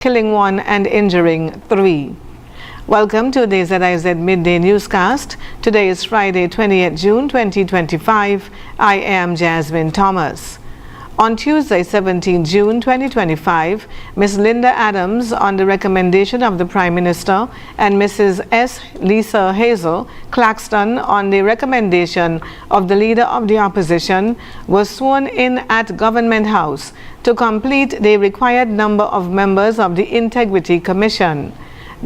killing one and injuring three. Welcome to the ZIZ Midday Newscast. Today is Friday, 28 June 2025. I am Jasmine Thomas. On Tuesday, 17 June 2025, Ms. Linda Adams, on the recommendation of the Prime Minister, and Mrs. S. Lisa Hazel Claxton, on the recommendation of the Leader of the Opposition, was sworn in at Government House to complete the required number of members of the Integrity Commission.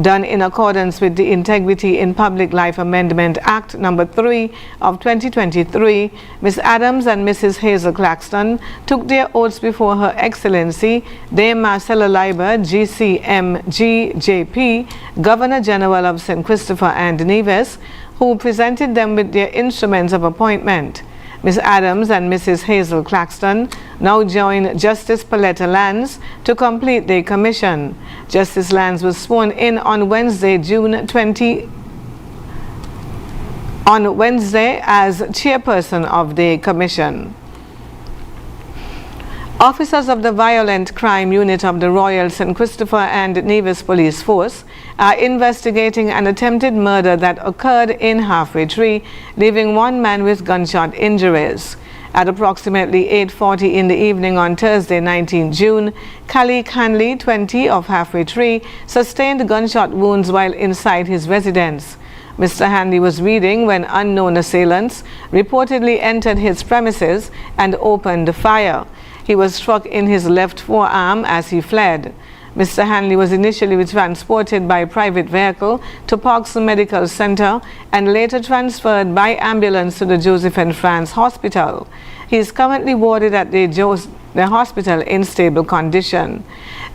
Done in accordance with the Integrity in Public Life Amendment Act No. 3 of 2023, Ms. Adams and Mrs. Hazel Claxton took their oaths before Her Excellency Dame Marcella Leiber, GCMG-JP, Governor General of St. Christopher and Nevis, who presented them with their instruments of appointment. Ms. Adams and Mrs. Hazel Claxton now join Justice Pauletta Lands to complete the commission. Justice Lands was sworn in on Wednesday, June 20, as chairperson of the commission. Officers of the Violent Crime Unit of the Royal St. Christopher and Nevis Police Force are investigating an attempted murder that occurred in Halfway Tree, leaving one man with gunshot injuries. At approximately 8:40 in the evening on Thursday, 19 June, Khalik Hanley, 20, of Halfway Tree, sustained gunshot wounds while inside his residence. Mr. Hanley was reading when unknown assailants reportedly entered his premises and opened fire. He was struck in his left forearm as he fled. Mr. Hanley was initially transported by private vehicle to Parkson Medical Center and later transferred by ambulance to the Joseph and France Hospital. He is currently warded at the hospital in stable condition.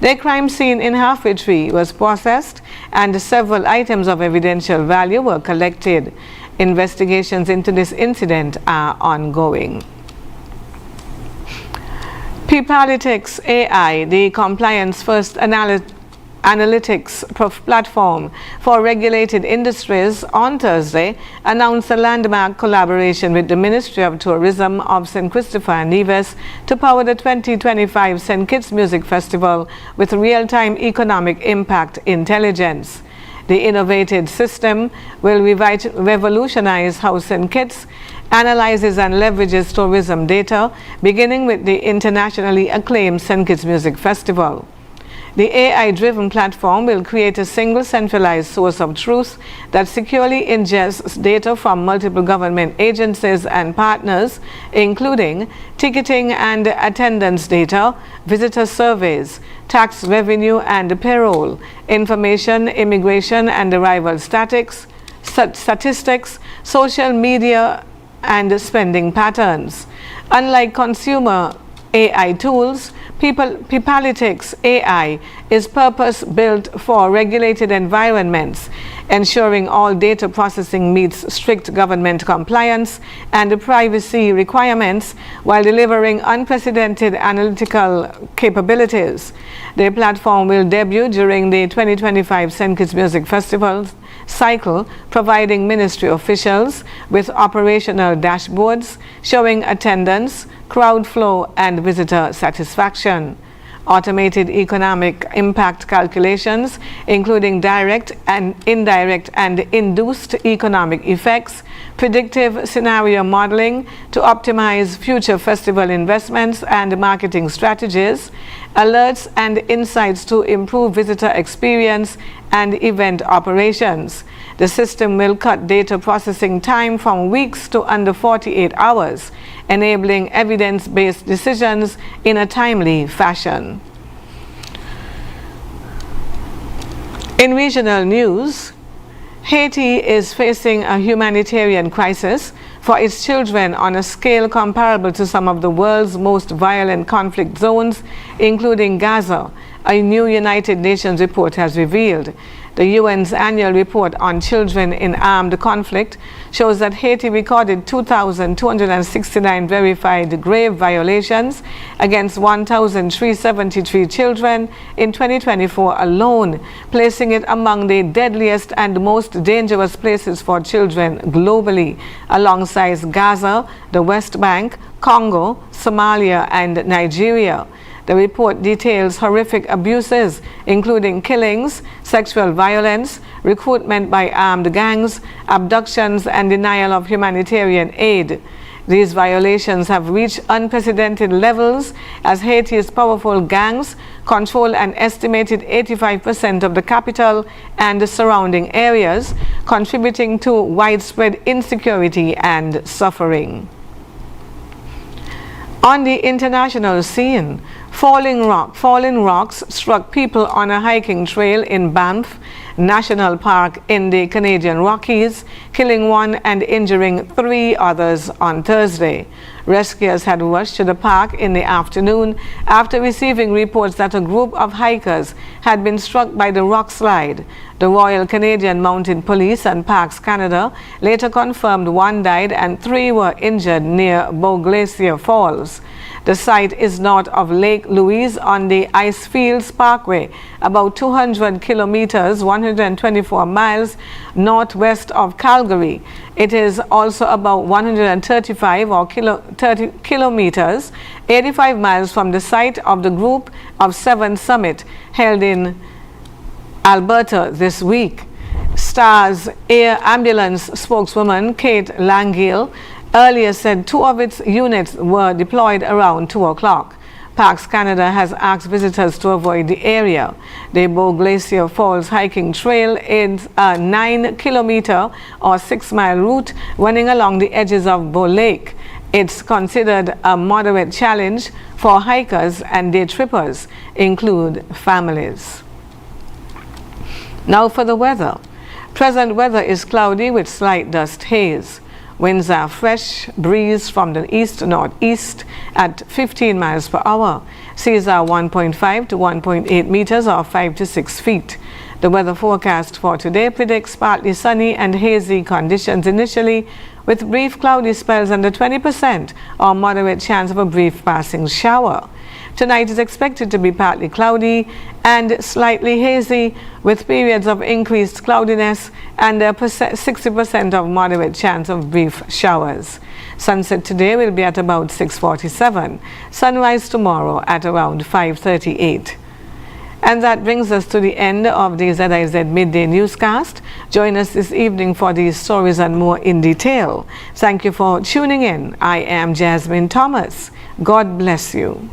The crime scene in Halfway Tree was processed and several items of evidential value were collected. Investigations into this incident are ongoing. P-Politics AI, the compliance-first analytics platform for regulated industries, on Thursday announced a landmark collaboration with the Ministry of Tourism of St. Christopher and Nevis to power the 2025 St. Kitts Music Festival with real-time economic impact intelligence. The innovated system will revolutionize how St. Kitts analyzes and leverages tourism data, beginning with the internationally acclaimed St. Kitts Music Festival. The AI-driven platform will create a single centralized source of truth that securely ingests data from multiple government agencies and partners, including ticketing and attendance data, visitor surveys, tax revenue and payroll, information, immigration and arrival statistics, social media, and spending patterns. Unlike consumer AI tools, P-Politics AI is purpose-built for regulated environments, ensuring all data processing meets strict government compliance and privacy requirements while delivering unprecedented analytical capabilities. The platform will debut during the 2025 St. Kitts Music Festival cycle, providing ministry officials with operational dashboards showing attendance, crowd flow, and visitor satisfaction. Automated economic impact calculations, including direct and indirect and induced economic effects, predictive scenario modeling to optimize future festival investments and marketing strategies, alerts and insights to improve visitor experience and event operations. The system will cut data processing time from weeks to under 48 hours, enabling evidence-based decisions in a timely fashion. In regional news, Haiti is facing a humanitarian crisis for its children on a scale comparable to some of the world's most violent conflict zones, including Gaza, a new United Nations report has revealed. The UN's annual report on children in armed conflict shows that Haiti recorded 2,269 verified grave violations against 1,373 children in 2024 alone, placing it among the deadliest and most dangerous places for children globally, alongside Gaza, the West Bank, Congo, Somalia, and Nigeria. The report details horrific abuses, including killings, sexual violence, recruitment by armed gangs, abductions, and denial of humanitarian aid. These violations have reached unprecedented levels as Haiti's powerful gangs control an estimated 85% of the capital and the surrounding areas, contributing to widespread insecurity and suffering. On the international scene, falling rocks struck people on a hiking trail in Banff National Park in the Canadian Rockies, killing one and injuring 3 others on Thursday. Rescuers had rushed to the park in the afternoon after receiving reports that a group of hikers had been struck by the rock slide. The Royal Canadian Mounted Police and Parks Canada later confirmed 1 died and 3 were injured near Bow Glacier Falls. The site is north of Lake Louise on the Icefields Parkway, about 200 kilometers, 124 miles northwest of Calgary. It is also about 30 kilometers, 85 miles from the site of the Group of 7 summit held in Alberta this week. STAR's Air Ambulance spokeswoman Kate Langill earlier said 2 of its units were deployed around 2 o'clock. Parks Canada has asked visitors to avoid the area. The Bow Glacier Falls hiking trail is a 9-kilometer or 6-mile route running along the edges of Bow Lake. It's considered a moderate challenge for hikers, and day trippers include families. Now for the weather. Present weather is cloudy with slight dust haze. Winds are fresh, breeze from the east-northeast at 15 miles per hour. Seas are 1.5 to 1.8 meters or 5 to 6 feet. The weather forecast for today predicts partly sunny and hazy conditions initially, with brief cloudy spells under 20% or moderate chance of a brief passing shower. Tonight is expected to be partly cloudy and slightly hazy, with periods of increased cloudiness and a 60% of moderate chance of brief showers. Sunset today will be at about 6:47. Sunrise tomorrow at around 5:38. And that brings us to the end of the ZIZ Midday newscast. Join us this evening for these stories and more in detail. Thank you for tuning in. I am Jasmine Thomas. God bless you.